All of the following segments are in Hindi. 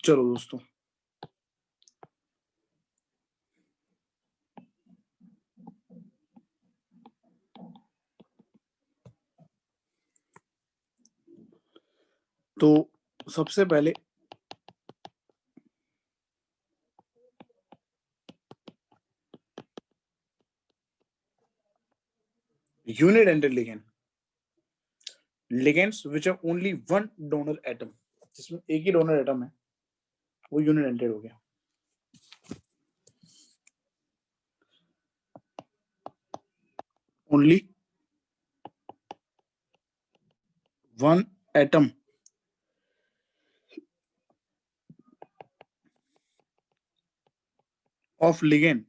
चलो दोस्तों, तो सबसे पहले unidentate ligand, ligands which have only one donor atom, जिसमें एक ही डोनर एटम है, वो यूनिडेंटेड हो गया। Only one atom of ligand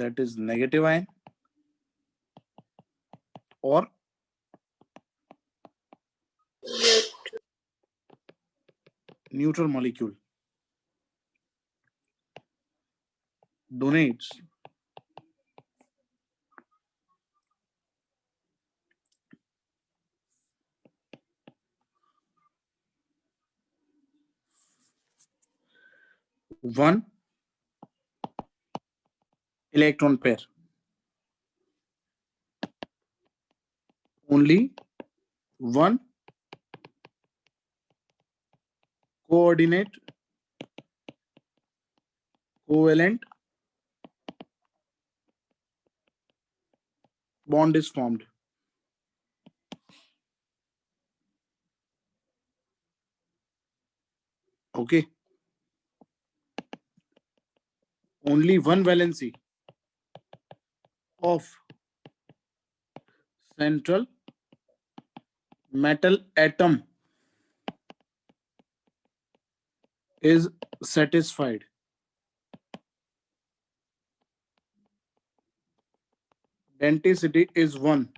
that is negative ion or neutral molecule donates one electron pair, only one coordinate covalent bond is formed. Okay, only one valency of central metal atom is satisfied. Denticity is 1.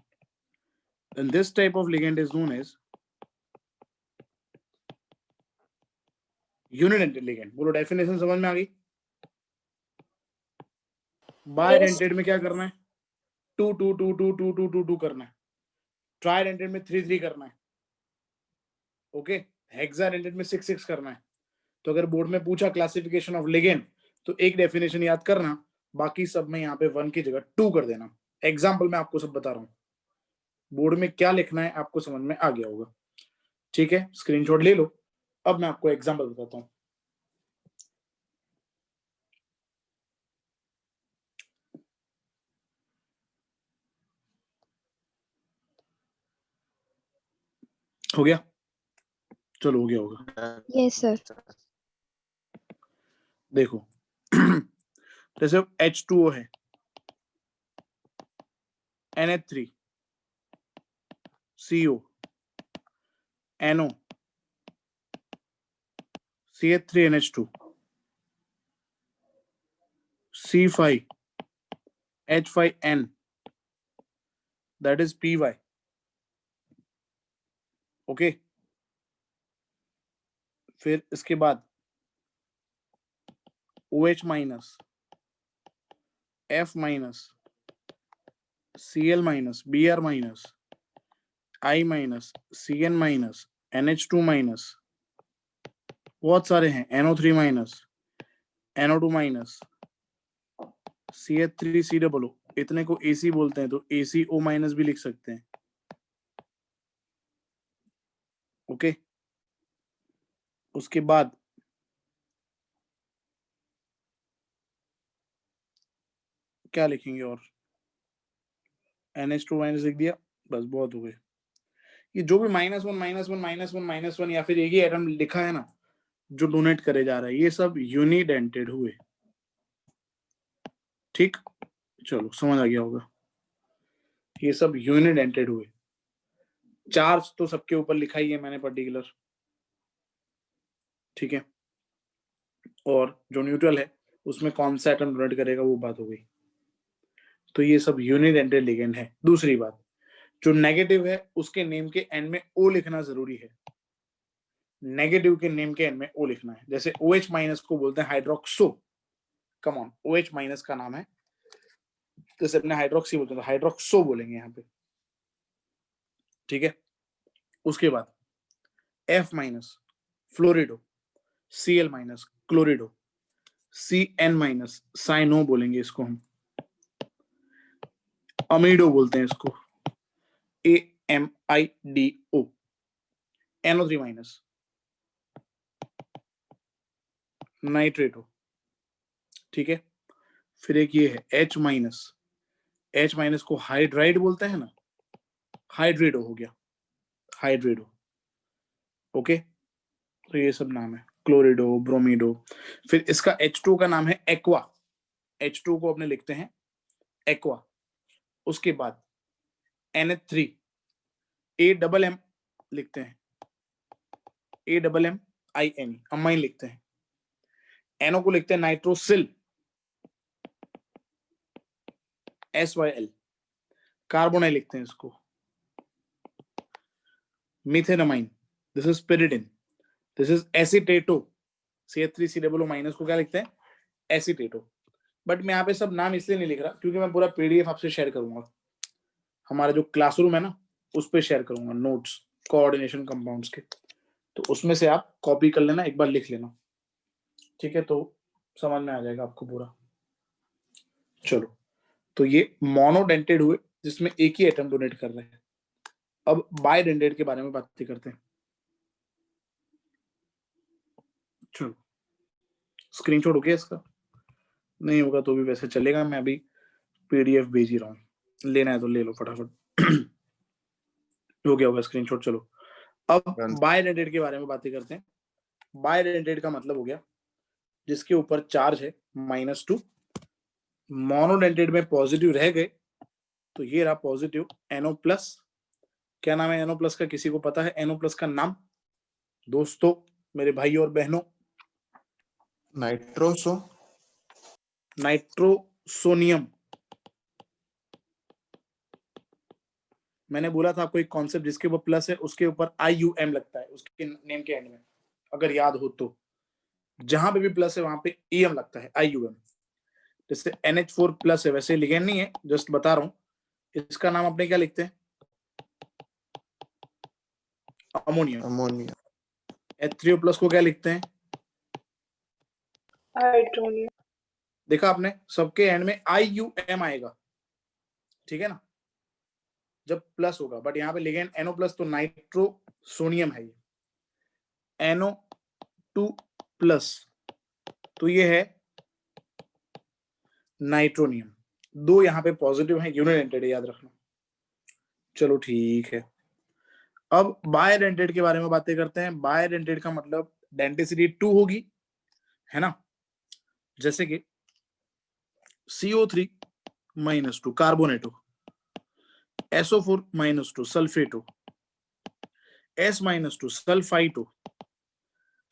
And this type of ligand is known as unidentate ligand. बोलो डेफिनेशन समझ में आ गई? बायडेंटेड में क्या करना है? 2 2 2 2 2 2 2 2 करना है। ट्राइडेंटेड में 3 3 करना है। ओके, हेक्साडेंटेड में 6 6 करना है। तो अगर बोर्ड में पूछा क्लासिफिकेशन ऑफ लिगेंड, तो एक डेफिनेशन याद करना, बाकी सब में यहाँ पे 1 की जगह 2 कर देना। एग्जाम्पल में आपको सब बता रहा हूँ, बोर्ड में क्या लिखना है आपको समझ में आ गया होगा। ठीक है, स्क्रीनशॉट ले लो। अब मैं आपको एग्जाम्पल बताता हूँ। हो गया? चलो, हो गया होगा। Yes sir. देखो जैसे H2O है, NH3, CO, NO, CH3NH2, C5, H5N, that is PY. Okay, फिर इसके बाद OH minus, F minus, Cl minus, Br minus, I minus, Cn minus, NH2 minus, बहुत सारे हैं, NO3 minus, NO2 minus, CH3COO, इतने को AC बोलते हैं, तो ACO माइनस भी लिख सकते हैं। ओके, उसके बाद क्या लिखेंगे और NH2 माइनस लिख दिया, बस बहुत हो गए। ये जो भी -1 -1 -1 -1 या फिर एक ही एटम लिखा है ना जो डोनेट करे जा रहा है, ये सब यूनिडेंटेड हुए। ठीक, चलो समझ आ गया होगा, ये सब यूनिडेंटेड हुए। चार्ज तो सबके ऊपर लिखा ही है मैंने पर्टिकुलर, ठीक है, और जो न्यूट्रल है उसमें कौन सा एटम डोनेट करेगा वो बात हो गई। तो ये सब यूनिडेंटेड लिगेंड है। दूसरी बात, जो नेगेटिव है उसके नेम के एंड में ओ लिखना जरूरी है। नेगेटिव के नेम के एंड में ओ लिखना है। जैसे OH माइनस को बोलते हैं hydroxo, come on, OH minus का नाम है, जैसे अपने हाइड्रोक्सी बोलते हैं तो हाइड्रोक्सो बोलेंगे यहाँ पे। ठीक है, उसके बाद F minus fluorido, Cl minus chlorido, Cn minus cyano बोलेंगे इसको हम, अमीडो बोलते हैं इसको, AMIDO, NO3 माइनस नाइट्रेटो, ठीक है। फिर एक ये है H माइनस, H माइनस को हाइड्राइड बोलते हैं ना, हाइड्रेडो हो गया, हाइड्रेडो, ओके। तो ये सब नाम है, क्लोरिडो, ब्रोमिडो। फिर इसका H2 का नाम है एक्वा, H2 को अपने लिखते हैं एक्वा। उसके बाद NH3, AMM लिखते हैं, AMMINE, अमाइन लिखते हैं। NO को लिखते हैं नाइट्रोसिल, SYL, कार्बोनाइल लिखते हैं इसको, methanamine, this is pyridine, this is acetato, CH3COO minus को क्या लिखते हैं, एसीटेटो। बट मैं यहाँ पे सब नाम इसलिए नहीं लिख रहा क्योंकि मैं पूरा PDF आपसे शेयर करूंगा, हमारा जो क्लासरूम है ना उस पर शेयर करूंगा नोट्स कोऑर्डिनेशन कंपाउंड्स के, तो उसमें से आप कॉपी कर लेना, एक बार लिख लेना, ठीक है, तो समझ में आ जाएगा आपको पूरा। चलो, तो ये मोनोडेंटेड हुए जिसमें एक ही एटम डोनेट कर रहे हैं। अब बाइडेंटेड के बारे में बात करते हैं। चलो, स्क्रीनशॉट हो गया इसका, नहीं होगा तो भी वैसे चलेगा, मैं अभी PDF भेज ही रहा हूँ, लेना है तो ले लो फटाफट। हो गया होगा स्क्रीनशॉट। चलो, अब बाइडेंटेड के बारे में बातें करते हैं। बाइडेंटेड का मतलब हो गया जिसके ऊपर चार्ज है -2, मोनोडेंटेड में पॉजिटिव रह गए तो ये रहा पॉजिटिव NO+। क्या नाम है NO+ का, किसी को पता है NO+ का नाम दोस्तों, मेरे भाई और बहनों? नाइट्रोसोनियम। मैंने बोला था आपको एक कॉन्सेप्ट, जिसके ऊपर प्लस है उसके ऊपर IUM लगता है उसके नेम के एंड में, अगर याद हो तो। जहां पे भी प्लस है वहां पे EM लगता है, IUM। जैसे NH4+ है, वैसे लिगेंड नहीं है, जस्ट बता रहा हूं। इसका नाम अपने क्या लिखते हैं? अमोनिया। H3O+ को क्या लिखते हैं? हाइड्रोनियम। देखा आपने, सबके एंड में IUM आएगा, ठीक है ना, जब प्लस होगा। बट यहाँ पे लिगेंड NO+, तो नाइट्रोसोनियम है ये, NO2+, तो ये है नाइट्रोनियम। दो यहाँ पे पॉजिटिव है, यूनिडेंटेड है, याद रखना। चलो ठीक है, अब बायडेंटेड के बारे में बातें करते हैं। बायडेंटेड का मतलब डेंटिसिटी 2 होगी, है ना, जैसे कि CO3-2 कार्बोनेटो, SO4-2 सल्फेटो, S-2 सल्फाइटो,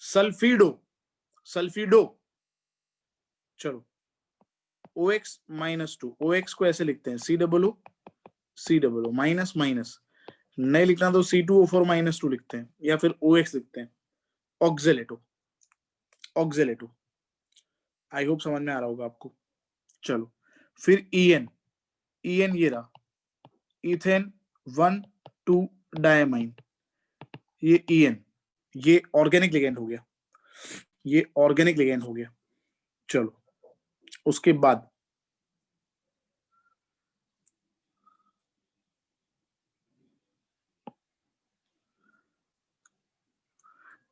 सल्फिडो। चलो, OX-2, OX को ऐसे लिखते हैं COO माइनस माइनस, नहीं लिखना तो C2O4-2 लिखते हैं, या फिर OX लिखते हैं, ऑक्जेलेटो। आई होप समझ में आ रहा होगा आपको। चलो, फिर EN ये रहा, इथेन 1,2 डायमाइन, ये EN, ये ऑर्गेनिक लिगेंड हो गया, ये ऑर्गेनिक लिगेंड हो गया। चलो, उसके बाद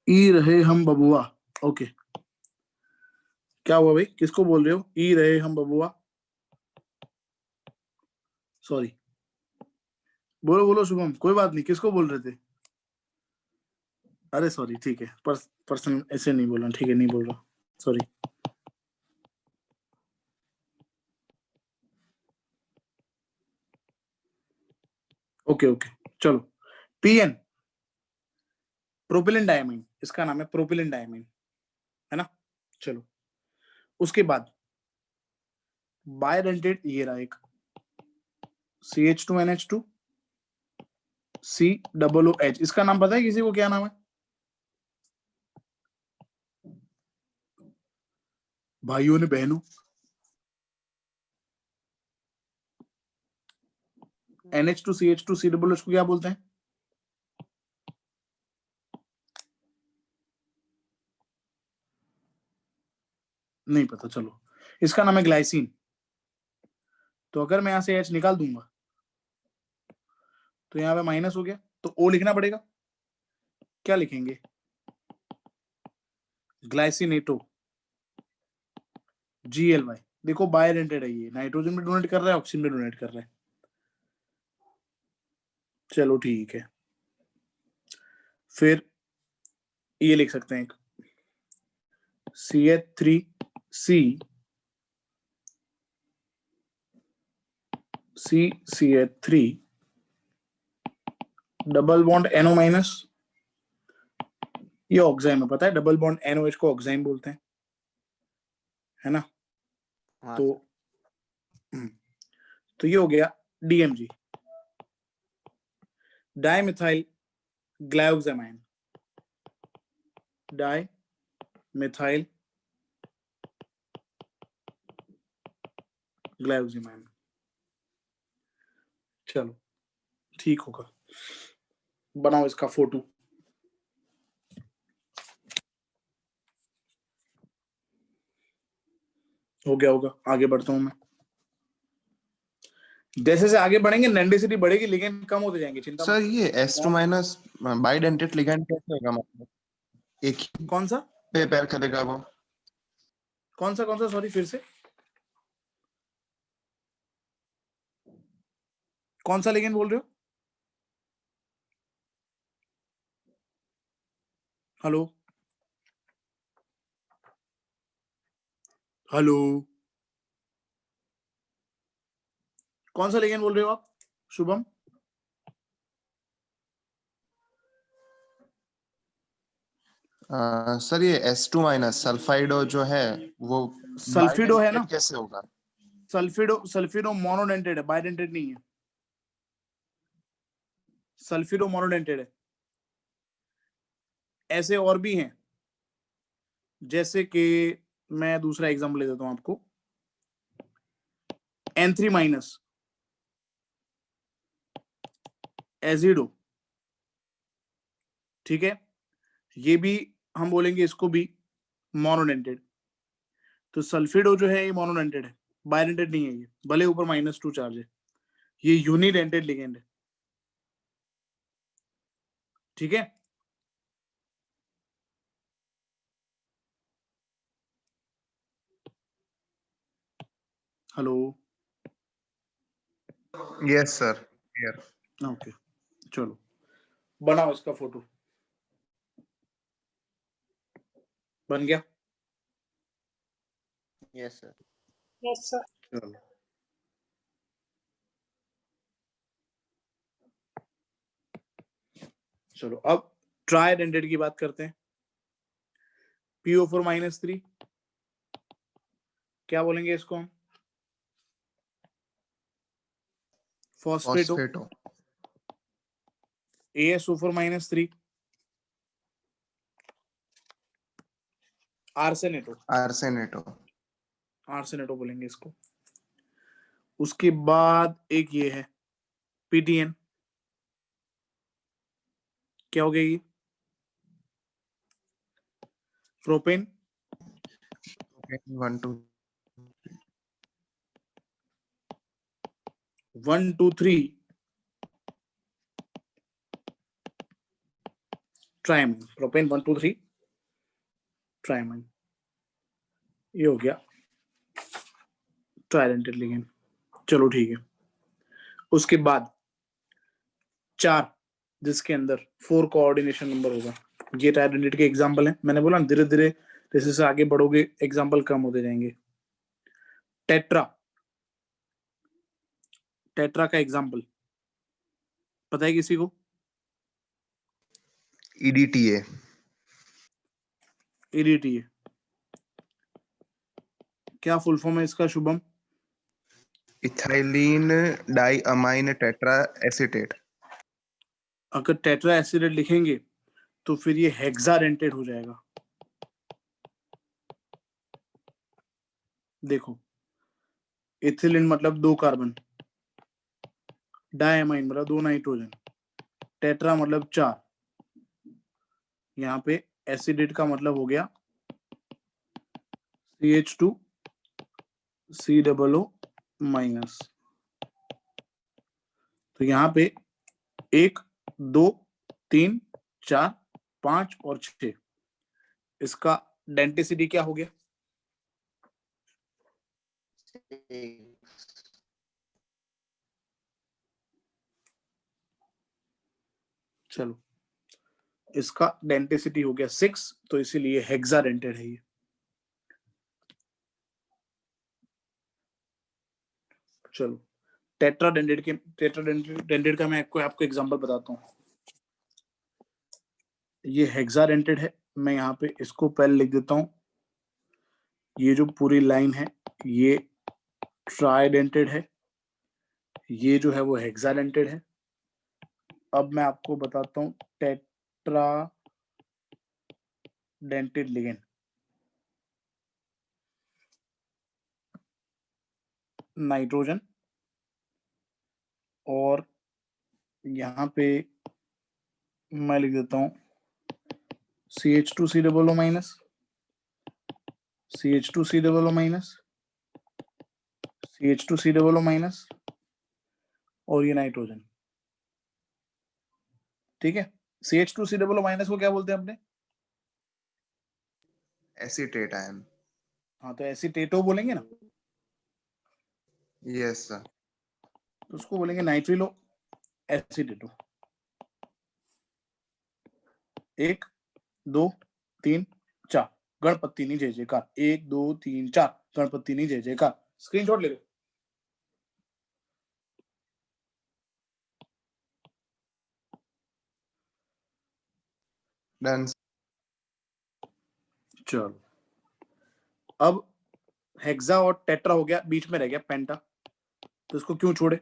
ई रहे हम बबुआ। ओके, क्या हुआ भाई, किसको बोल रहे हो? ई रहे हम बबुआ, सॉरी, बोलो बोलो शुभम, कोई बात नहीं, किसको बोल रहे थे? अरे सॉरी, ठीक है, पर्सन ऐसे नहीं बोल रहा, ठीक है, नहीं बोल रहा, सॉरी। ओके ओके, चलो, PN प्रोपिलिन डायमाइन, इसका नाम है प्रोपिलिन डायमाइन, है ना। चलो, उसके बाद बायडेंटेड ये रहा एक CH2NH2 COOH, इसका नाम पता है किसी को, क्या नाम है भाइयों ने, बहनों? NH2CH2 COOH को क्या बोलते हैं? नहीं पता, चलो इसका नाम है ग्लाइसिन। तो अगर मैं यहां से H निकाल दूंगा तो यहाँ पे माइनस हो गया, तो O लिखना पड़ेगा। क्या लिखेंगे? Glycinato, GLY। देखो बायडेंटेड है, ये नाइट्रोजन में डोनेट कर रहा है, ऑक्सीजन में डोनेट कर रहा है। चलो ठीक है, फिर ये लिख सकते हैं CH3C CCH3 double bond NO minus. ये ऑक्साइम है, पता है, डबल बॉन्ड NOH को ऑक्साइम बोलते हैं, है ना? हाँ तो तो ये हो गया DMG, डाइमिथाइल ग्लाइकोजामाइन, डाइमिथाइल ग्लाइकोजामाइन। चलो ठीक होगा, बनाओ इसका फोटो। हो गया होगा, आगे बढ़ता हूं मैं। जैसे से आगे बढ़ेंगे नेंडेसिटी बढ़ेगी, लिगेंड कम होते जाएंगे, चिंता सर मत। ये S2 माइनस बाइडेंटेड लिगैंड कैसे होगा? मतलब एक ही कौन सा पे पैर करेगा वो? कौन सा सॉरी, फिर से कौन सा लिगेंड बोल रहे हो? हेलो हेलो, कौन सा लिगेंड बोल रहे हो आप शुभम? सर ये S2 माइनस सल्फाइडो जो है वो सल्फिडो है ना, बाइडेंटेड कैसे होगा? सल्फिडो मोनोडेंटेड है, बाइडेंटेड नहीं है। सल्फिडो मोनोडेंटेड है। ऐसे और भी हैं, जैसे कि मैं दूसरा एग्जांपल ले देता हूं आपको, N3 माइनस एजिडो, ठीक है, ये भी हम बोलेंगे इसको भी मोनोडेंटेड। तो सल्फिडो जो है ये मोनोडेंटेड है, बाइडेंटेड नहीं है ये, भले ऊपर -2 चार्ज है, ये यूनिडेंटेड लिगेंड है, ठीक है। Hello, yes sir, clear. Okay, चलो बनाओ इसका फोटो। बन गया? Yes sir. Yes sir. चलो चलो अब ट्राइडेंटेड की बात करते हैं। PO4 -3, क्या बोलेंगे इसको हम? फॉस्फेटो। फॉस्फेटो। ASO4 -3, आर्सेनेटो। आर्सेनेटो। आर्सेनेटो बोलेंगे इसको। उसके बाद एक ये है PTN, क्या हो गया ये? प्रोपेन। 1 2 1 2 3 ट्राइमिन, प्रोपेन 1 2 3 ट्राइमिन, ये हो गया ट्राइडेंटेड लिगेंड। चलो ठीक है, उसके बाद 4, जिसके अंदर 4 कोऑर्डिनेशन नंबर होगा, ये ट्राइडेंटेड के एग्जांपल हैं। मैंने बोला धीरे धीरे जैसे से आगे बढ़ोगे एग्जांपल कम होते जाएंगे। टेट्रा, टेट्रा का एग्जांपल पता है किसी को? EDTA। EDTA, क्या फुल फॉर्म है इसका Shubham? Ethylene diamine tetra acetate. अगर टेट्रा एसिडेट लिखेंगे तो फिर ये हेक्साडेंटेड हो जाएगा। देखो, इथिलीन मतलब 2 कार्बन, डाइअमाइन मतलब 2 नाइट्रोजन, टेट्रा मतलब 4। यहाँ पे एसिडेट का मतलब हो गया CH2 COO माइनस। तो यहाँ पे 1 2 3 4 5 और 6, इसका डेंसिटी क्या हो गया? चलो, इसका डेंसिटी हो गया 6, तो इसीलिए हेक्साडेंटेड है ये। चलो, टेट्राडेंटेड का मैं आपको एग्जांपल बताता हूँ। ये हेक्साडेंटेड है, मैं यहाँ पे इसको पहले लिख देता हूँ। ये जो पूरी लाइन है ये ट्राइडेंटेड है, ये जो है वो हेक्साडेंटेड है। अब मैं आपको बताता हूँ टेट्राडेंटेड लिगेंड। नाइट्रोजन, और यहाँ पे मैं लिख देता हूँ CH2 COO minus, CH2 COO minus, CH2 COO minus, और ये नाइट्रोजन। ठीक है, CH2 COO माइनस को क्या बोलते हैं अपने? Acetate ion. हाँ, तो एसीटेटो बोलेंगे ना, यस सर। तो उसको बोलेंगे नाइट्रिलो एसीटेटो। 1 2 3 4 गणपति नहीं जय जयकार। 1 2 3 4 गणपति नहीं जय जयकार। स्क्रीनशॉट ले लो। डन। चलो, अब हेक्सा और टेट्रा हो गया, बीच में रह गया पेंटा, तो इसको क्यों छोड़े?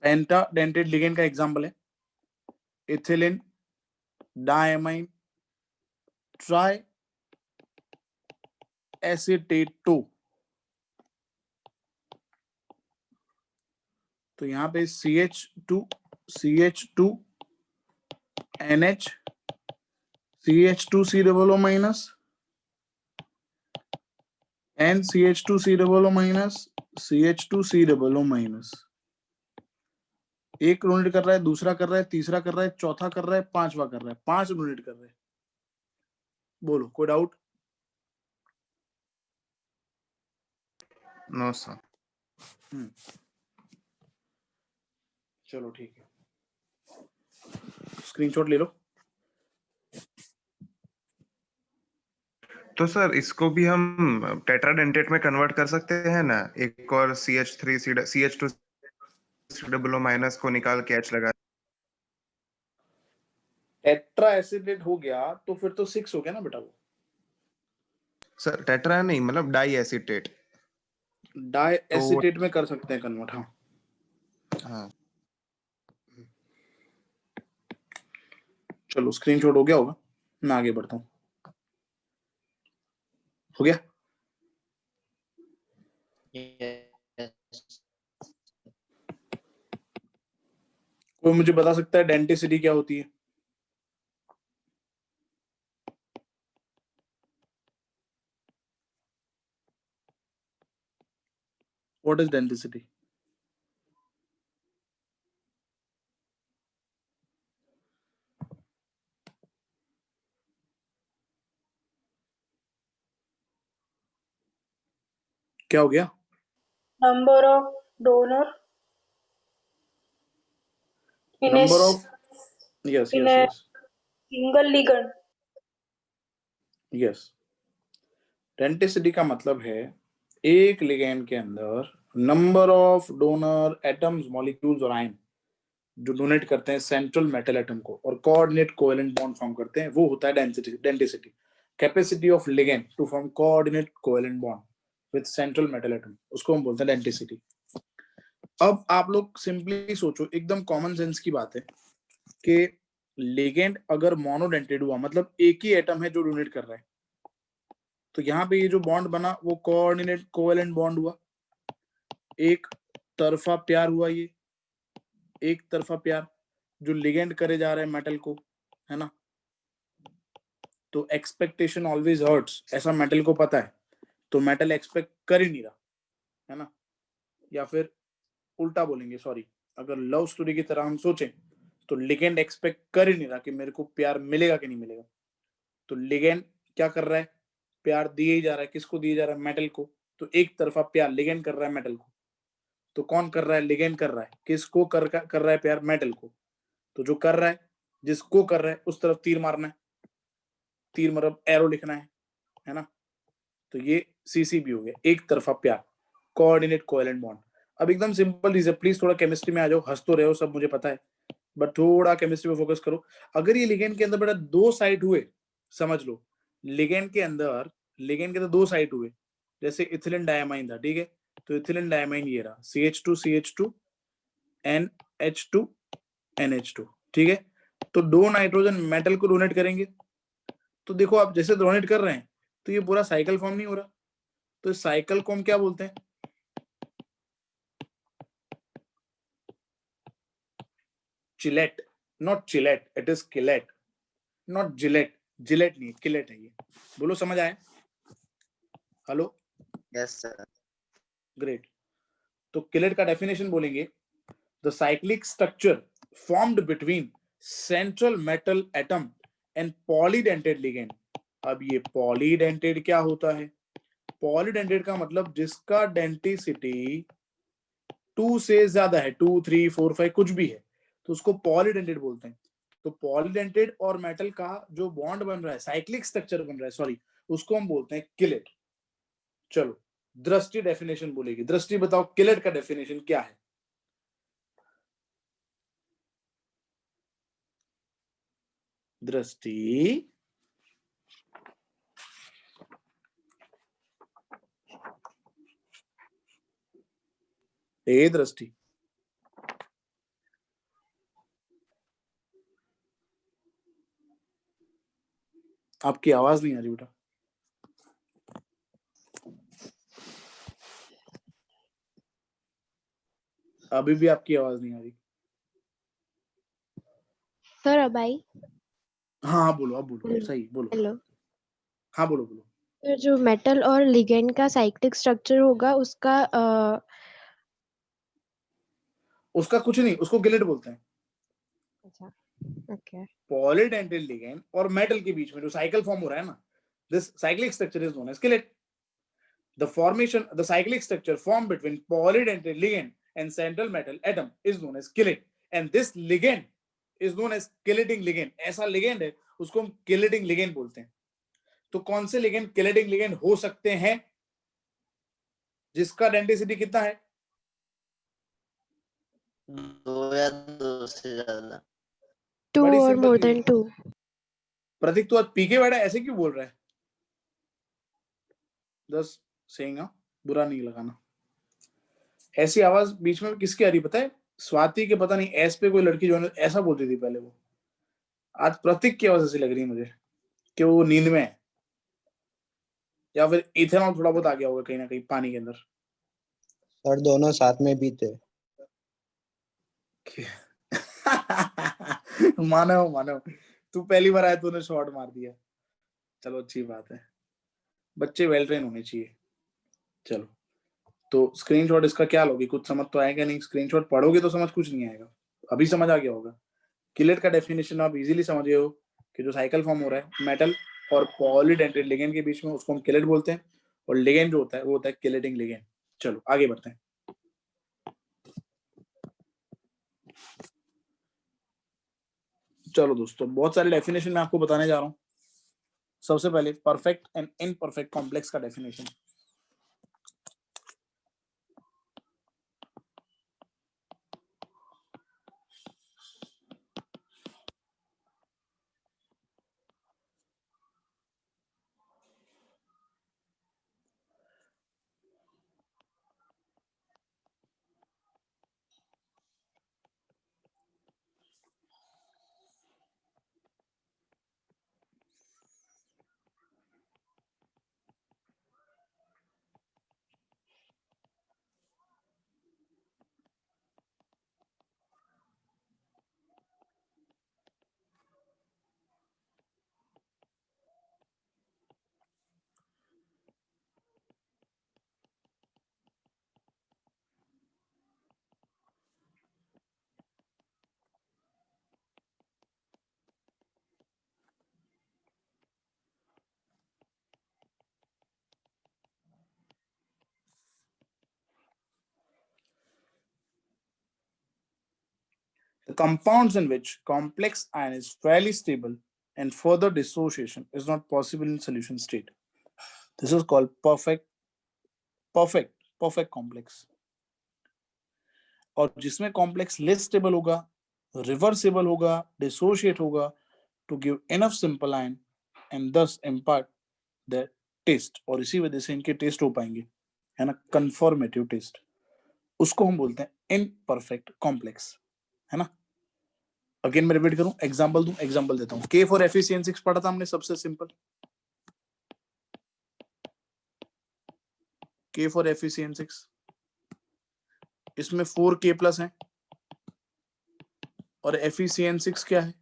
पेंटा डेंटेड लिगेंड का एग्जांपल है इथिलीन डायमाइन ट्राई एसीटेटो। तो यहाँ पे CH2 NH CH2 COO minus N CH2 COO minus CH2 COO minus. एक डोनेट कर रहा है, दूसरा कर रहा है, तीसरा कर रहा है, चौथा कर रहा है, पांचवा कर रहा है, 5 डोनेट कर रहे हैं। बोलो, कोई डाउट? No sir. चलो ठीक है, स्क्रीनशॉट ले लो। तो सर इसको भी हम टेट्राडेंटेट में कन्वर्ट कर सकते हैं ना, एक और CH2 COO माइनस को निकाल के H लगा। टेट्रा एसिडेट हो गया तो फिर तो 6 हो गया ना बेटा। वो सर टेट्रा नहीं, मतलब डाई एसीटेट। डाई तो एसिटेट में कर सकते हैं कन्वर्ट। हाँ, हाँ चलो, स्क्रीनशॉट हो गया होगा, मैं आगे बढ़ता हूँ। हो गया? कोई मुझे बता सकता है डेंटिसिटी क्या होती है? What is denticity? क्या हो गया? Number of donor in a number of, yes in yes a yes single ligand. Yes. Denticity का मतलब है एक लिगेंड के अंदर number of donor atoms, molecules और आयन जो डोनेट करते हैं सेंट्रल मेटल एटम को और कोऑर्डिनेट कोवेलेंट बॉन्ड फॉर्म करते हैं, वो होता है density. Capacity of ligand to form coordinate covalent bond with central metal atom, उसको हम बोलते हैं डेंसिटी। अब आप लोग सिंपली सोचो, एकदम कॉमन सेंस की बात है कि लिगेंड अगर मोनोडेंटेड हुआ, मतलब एक ही एटम है जो डोनेट कर रहा है, तो यहाँ पे ये जो बॉन्ड बना वो कोऑर्डिनेट कोवेलेंट बॉन्ड हुआ, एक तरफा प्यार हुआ, ये एक तरफा प्यार। जो लिगेंड करे जा रहा है मेटल को, है ना, तो एक्सपेक्टेशन ऑलवेज हर्ट्स, ऐसा मेटल को पता है, तो मेटल एक्सपेक्ट कर ही नहीं रहा, है ना। या फिर उल्टा बोलेंगे, सॉरी, अगर लव स्टोरी की तरह हम सोचें तो लिगेंड एक्सपेक्ट कर ही नहीं रहा कि मेरे को प्यार मिलेगा कि नहीं मिलेगा, तो लिगेंड क्या कर रहा है, प्यार दिए ही जा रहा है। किसको दिए जा रहा है, मेटल को। तो एक तरफा प्यार लिगेंड कर रहा है मेटल को, तो कौन कर रहा है, लिगेंड कर रहा है। किसको कर रहा है प्यार, मेटल को। तो जो कर रहा है, जिसको कर रहा है उस तरफ तीर मारना है, तीर मतलब एरो लिखना है ना। तो ये सीसीबी हो गया, एक तरफा प्यार, कोऑर्डिनेट कोवेलेंट बॉन्ड। अब एकदम सिंपल चीज है, प्लीज थोड़ा केमिस्ट्री में आ जाओ, हंस तो रहे हो सब मुझे पता है, बट थोड़ा केमिस्ट्री पे फोकस करो। अगर ये लिगेंड के अंदर बेटा दो साइड हुए, समझ लो, लिगेंड के अंदर दो साइड हुए, जैसे इथिलीन डायमाइन था, ठीक है, तो इथिलीन डायमाइन ये रहा, CH2 NH2 NH2, ठीक है। तो दो नाइट्रोजन मेटल को डोनेट करेंगे, तो देखो आप जैसे डोनेट कर रहे हैं तो ये पूरा साइकिल फॉर्म नहीं हो रहा, तो इस साइकिल को हम क्या बोलते हैं, chelate, not chelate, it is chelate, not Gillette, Gillette नहीं, किलेट है ये। बोलो समझ आए, हेलो, यस सर। ग्रेट। तो किलेट का डेफिनेशन बोलेंगे, the cyclic structure formed between central metal atom and polydentate ligand. अब ये पॉलीडेंटेड क्या होता है, पॉलीडेंटेड का मतलब जिसका डेंटिसिटी 2 से ज्यादा है, 2 3 4 5 कुछ भी है, तो उसको पॉलीडेंटेड बोलते हैं। तो पॉलीडेंटेड और मेटल का जो बॉन्ड बन रहा है, साइक्लिक स्ट्रक्चर बन रहा है, सॉरी, उसको हम बोलते हैं किलेट। चलो दृष्टि डेफिनेशन बोलेगी, दृष्टि बताओ किलेट का डेफिनेशन क्या है। दृष्टि, ए दृष्टि, आपकी आवाज नहीं आ रही बेटा, अभी भी आपकी आवाज नहीं आ रही। सर अब आई? हाँ हाँ बोलो, अब बोलो, सही बोलो, हेलो हाँ बोलो बोलो। सर, जो मेटल और लिगेंड का साइक्लिक स्ट्रक्चर होगा उसका उसका कुछ नहीं, उसको गिलेट बोलते हैं। अच्छा, ओके। पॉलीडेंटेड लिगेंड और मेटल के बीच में जो साइकिल फॉर्म हो रहा है ना, this cyclic structure is known as chelate. The cyclic structure formed between polydentate ligand and central metal atom is known as chelator, and this ligand is known as chelating ligand. ऐसा ligand है, उसको हम chelating ligand बोलते हैं। तो कौन से ligand chelating ligand हो सकते हैं, जिसका डेंसिटी कितना है, 2 या 2 से ज्यादा। 2 बड़ी और सिंपल मोर चीज देन है। 2। प्रतीक तो आज पीके बैठा है, ऐसे क्यों बोल रहा है, बस सेइंग, बुरा नहीं लगाना। ऐसी आवाज बीच में किसकी आ रही पता है, स्वाति के, पता नहीं एस पे कोई लड़की जो है ऐसा बोलती थी पहले, वो आज प्रतीक की आवाज ऐसी लग रही है मुझे कि वो नींद में है, या फिर इथेनॉल थोड़ा बहुत आ गया होगा कहीं ना कहीं पानी के अंदर। सर दोनों साथ में भी थे। मानव मानव, तू पहली बार आया, तूने शॉट मार दिया, चलो अच्छी बात है, बच्चे वेल ट्रेन होने चाहिए। चलो तो स्क्रीनशॉट इसका क्या लोगे, कुछ समझ तो आएगा नहीं, स्क्रीनशॉट पढ़ोगे तो समझ कुछ नहीं आएगा, अभी समझ आ गया होगा। किलेट का डेफिनेशन आप इजीली समझ गए हो कि जो साइकिल फॉर्म हो रहा है मेटल और पॉलीडेंटेड लिगेंड के बीच में, उसको हम किलेट बोलते हैं, और लिगेंड जो होता है वो होता है किलेटिंग लिगेंड। चलो आगे बढ़ते हैं। चलो दोस्तों, बहुत सारे डेफिनेशन मैं आपको बताने जा रहा हूं। सबसे पहले परफेक्ट एंड इनपरफेक्ट कॉम्प्लेक्स का definition. The compounds in which complex ion is fairly stable and further dissociation is not possible in solution state. This is called perfect complex. और जिसमें complex less stable होगा, reversible होगा, dissociate होगा to give enough simple ion and thus impart their taste. और इसी वजह से इनके taste हो पाएंगे, है ना, conformative taste. उसको हम बोलते हैं imperfect complex, है ना. अगेन मैं रिपीट करूं, एग्जांपल देता हूं. K for FeCN6 पढ़ा था हमने, सबसे सिंपल. K for FeCN6, इसमें 4K प्लस है और FeCN6 क्या है,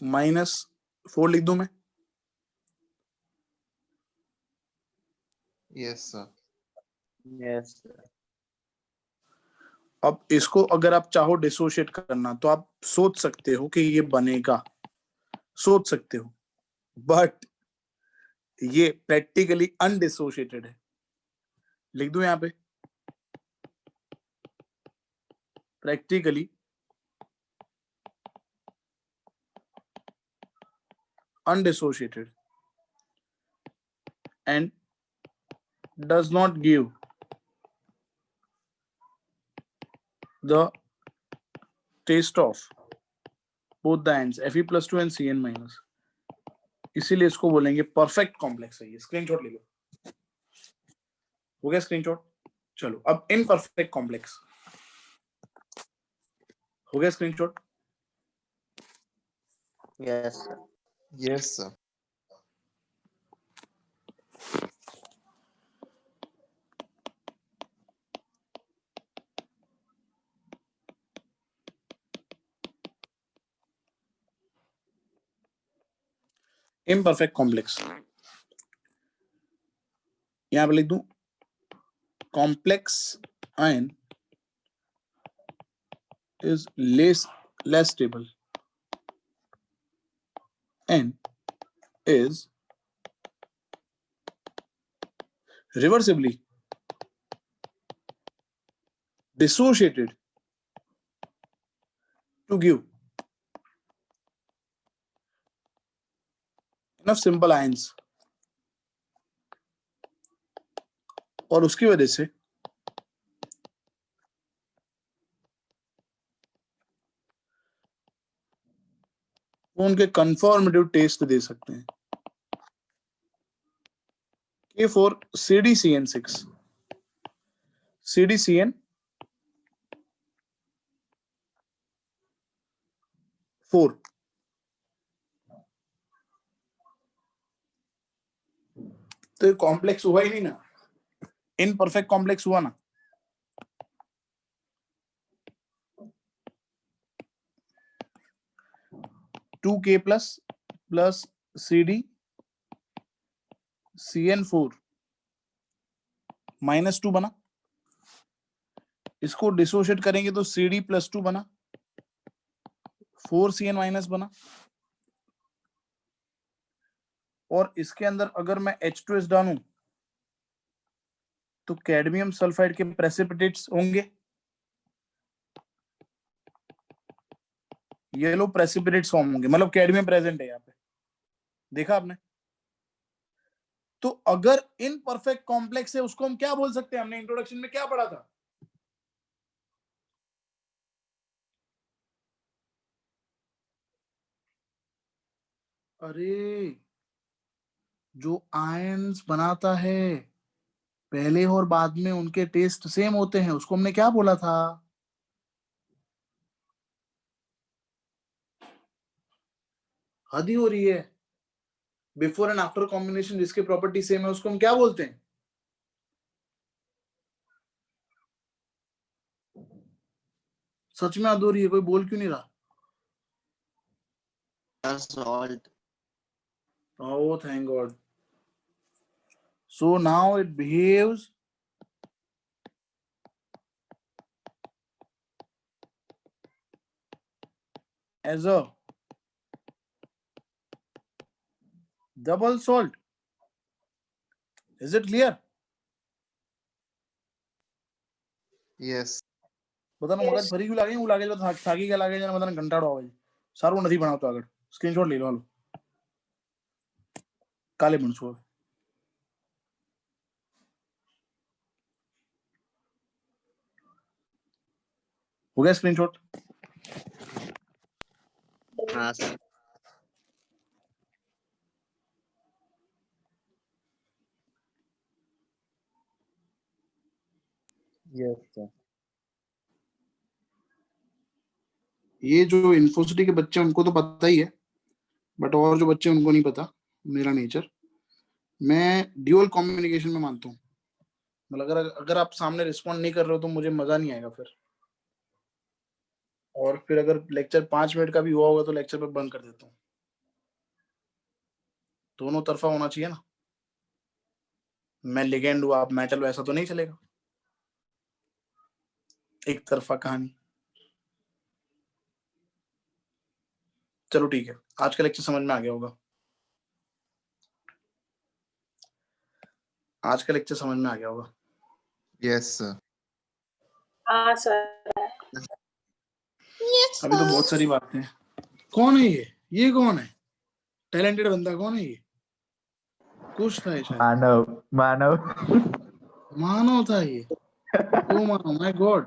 -4 लिख दूं मैं. Yes, sir. Yes, sir. अब इसको अगर आप चाहो डिसोशिएट करना तो आप सोच सकते हो कि ये बनेगा, सोच सकते हो, बट ये प्रैक्टिकली अनडिसोशिएटेड है. लिख दूं यहां पे, practically undissociated and does not give the taste of both the ends Fe+2 and Cn-. इसीलिए इसको बोलेंगे परफेक्ट कॉम्प्लेक्स है. ये स्क्रीनशॉट ले लो. हो गया स्क्रीनशॉट. चलो अब इम्परफेक्ट कॉम्प्लेक्स हो गया screenshot. Yes, sir. Yes, sir. Imperfect complex यहां पे लिख दूं, complex ion is less stable and is reversibly dissociated to give enough simple ions. और उसकी वजह से वो उनके कंफर्मेटिव टेस्ट दे सकते हैं. K for CdCN6, CdCN4, तो ये कॉम्प्लेक्स हुआ ही नहीं ना, इनपरफेक्ट कॉम्प्लेक्स हुआ ना. टू K प्लस CdCN4 -2 बना. इसको डिसोशिएट करेंगे तो Cd+2 बना, 4Cn- बना. और इसके अंदर अगर मैं H2S डालूं तो कैडमियम सल्फाइड के प्रेसिपिटेट्स होंगे, येलो प्रेसिपिटेट्स फॉर्म होंगे, मतलब कैडमियम प्रेजेंट है यहाँ पे, देखा आपने. तो अगर इनपरफेक्ट कॉम्प्लेक्स है उसको हम क्या बोल सकते हैं, हमने इंट्रोडक्शन में क्या पढ़ा था, अरे जो आयंस बनाता है पहले और बाद में उनके टेस्ट सेम होते हैं, उसको हमने क्या बोला था, हद ही हो रही है. बिफोर एंड आफ्टर कॉम्बिनेशन जिसके प्रॉपर्टी सेम है उसको हम क्या बोलते हैं, सच में हद हो रही है, कोई बोल क्यों नहीं रहा. Salt. Oh, thank God. So now it behaves as a double salt. Is it clear? Yes. બધાનો મગજ ફરી ગયું લાગે, એવું લાગે છે થાકી ગયા લાગે છે અને બધાને કંટાળો આવે છે. સારું નથી ભણાવતો આગળ. સ્ક્રીનશોટ લઈ લો હાલો. કાલે ભણશું હવે. हो गया स्क्रीनशॉट? हाँ सर. Yes sir. ये जो इन्फोसिटी के बच्चे उनको तो पता ही है, बट और जो बच्चे उनको नहीं पता मेरा नेचर. मैं ड्यूअल कम्युनिकेशन में मानता हूँ. मतलब अगर आप सामने रिस्पॉन्ड नहीं कर रहे हो तो मुझे मजा नहीं आएगा फिर. और फिर अगर लेक्चर 5 मिनट का भी हुआ होगा तो लेक्चर पे बंद कर देता हूँ. दोनों तरफा होना चाहिए ना. मैं लिगेंड हूँ, आप मेटल, वैसा तो नहीं चलेगा. एक तरफा कहानी. चलो ठीक है, आज का लेक्चर समझ में आ गया होगा. आज का लेक्चर समझ में आ गया होगा. Yes sir. हाँ सर. अभी तो बहुत सारी बातें हैं. कौन है ये कौन है? टैलेंटेड बंदा कौन है ये? कुछ था ये शायद. मानव था ये. ओ मानव, माय गॉड,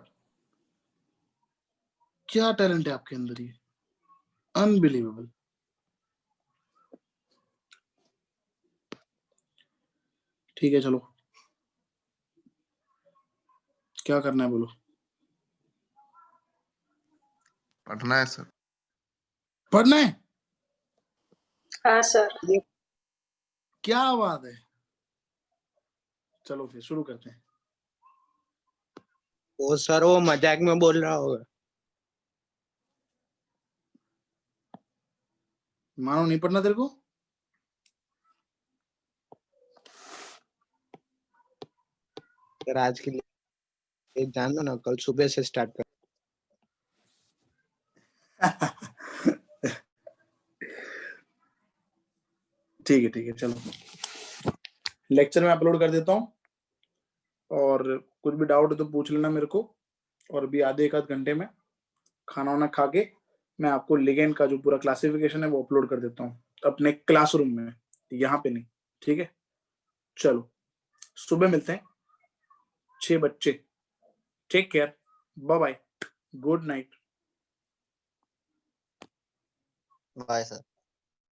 क्या टैलेंट है आपके अंदर ये. अनबिलीवेबल. ठीक है चलो, क्या करना है बोलो. पढ़ना है सर. पढ़ना है? हाँ सर. क्या बात है. चलो फिर शुरू करते हैं. वो सर वो मजाक में बोल रहा होगा. मानो नहीं पढ़ना तेरे को? सर आज के लिए जान दो ना, कल सुबह से स्टार्ट कर. ठीक है चलो, लेक्चर में अपलोड कर देता हूँ और कुछ भी डाउट है तो पूछ लेना मेरे को. और अभी आधे एक आध घंटे में खाना वाना खा के मैं आपको लिगेंड का जो पूरा क्लासिफिकेशन है वो अपलोड कर देता हूँ अपने क्लासरूम में, यहाँ पे नहीं. ठीक है चलो, सुबह मिलते हैं 6 बच्चे. Take care, bye bye, good night. Bye sir.